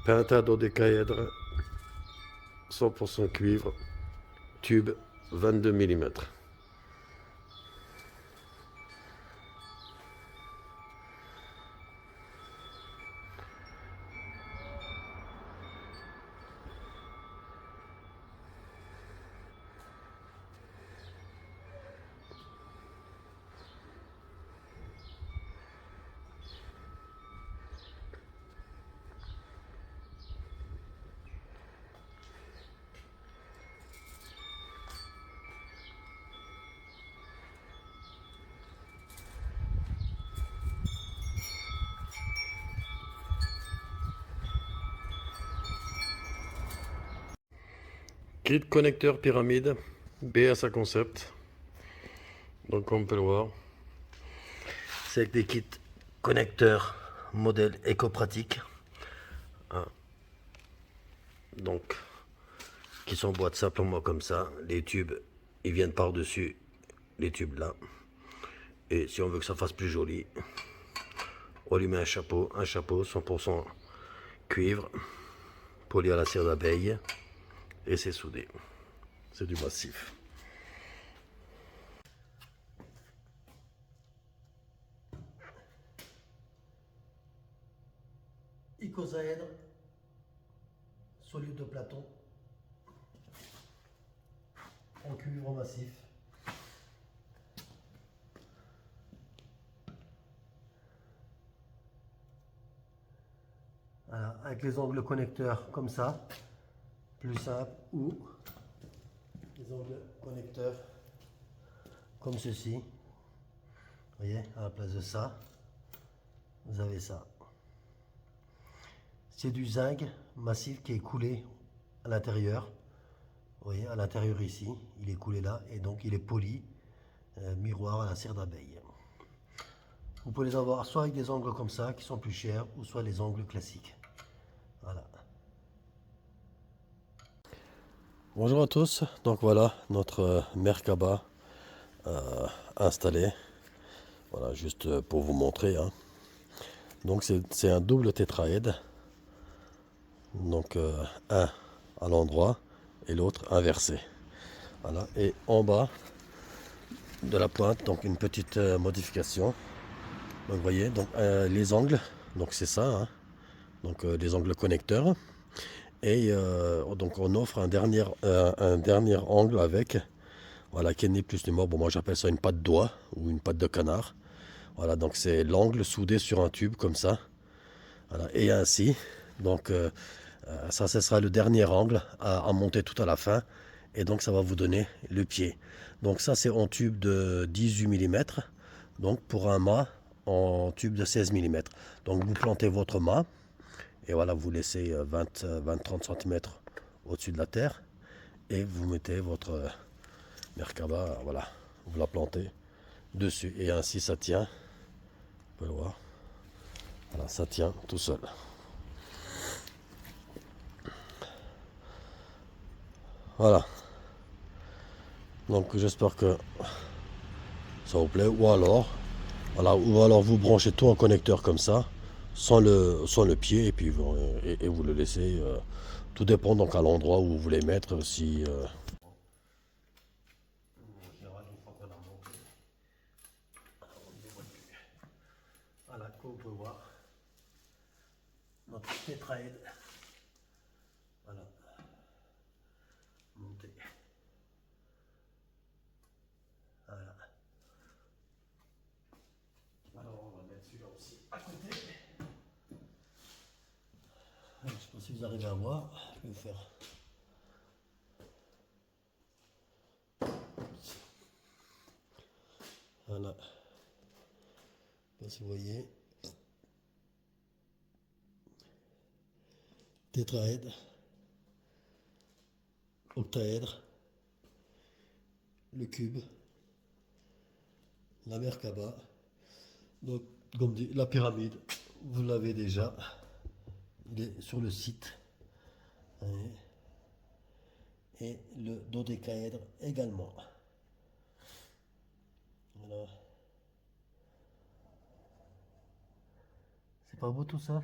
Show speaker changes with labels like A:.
A: Pentadodécaèdre, 100% cuivre, tube 22 mm. Kit connecteur pyramide BSA Concept. Donc comme on peut le voir, c'est avec des kits connecteurs modèle éco-pratique. Hein. Donc qui s'emboîtent simplement comme ça. Les tubes, ils viennent par-dessus les tubes là. Et si on veut que ça fasse plus joli, on lui met un chapeau 100% cuivre, poli à la cire d'abeille, et c'est soudé. C'est du massif. Icosaèdre, solide de Platon, en cuivre massif. Voilà, avec les angles connecteurs comme ça, plus simple, ou les angles connecteurs comme ceci. Vous voyez, à la place de ça, vous avez ça. C'est du zinc massif qui est coulé à l'intérieur. Vous voyez, à l'intérieur ici, il est coulé là, et donc il est poli, miroir à la cire d'abeille. Vous pouvez les avoir soit avec des angles comme ça, qui sont plus chers, ou soit les angles classiques. Voilà. Bonjour à tous, donc voilà notre Merkaba installé. Voilà, juste pour vous montrer. Hein. Donc c'est un double tétraède. Donc un à l'endroit et l'autre inversé. Voilà. Et en bas de la pointe, donc une petite modification. Donc vous voyez, donc les angles, donc c'est ça, hein. Donc les angles connecteurs. Et donc on offre un dernier angle avec, voilà, qui est ni plus ni moins. Bon, moi j'appelle ça une patte d'oie ou une patte de canard. Voilà, donc c'est l'angle soudé sur un tube comme ça. Voilà, et ainsi, donc ça, ce sera le dernier angle à monter tout à la fin. Et donc ça va vous donner le pied. Donc ça c'est en tube de 18 mm. Donc pour un mât en tube de 16 mm. Donc vous plantez votre mât. Et voilà, vous laissez 20-30 cm au-dessus de la terre. Et vous mettez votre Merkaba, voilà, vous la plantez dessus. Et ainsi ça tient. Vous pouvez le voir. Voilà, ça tient tout seul. Voilà. Donc j'espère que ça vous plaît. Ou alors, voilà, ou alors vous branchez tout en connecteur comme ça, sans le pied, et puis et vous le laissez. Tout dépend donc à l'endroit où vous voulez mettre. Si voilà, comme vous pouvez voir, notre tétraède, voilà, monté. Voilà. Alors on va mettre celui-là aussi à côté. Je ne sais pas si vous arrivez à voir, je vais vous faire. Voilà. Je sais pas si vous voyez. Tétraèdre, octaèdre, le cube, la Merkaba, donc comme dit, la pyramide, vous l'avez déjà, il est sur le site, et le dodécaèdre également. Voilà. C'est pas beau tout ça?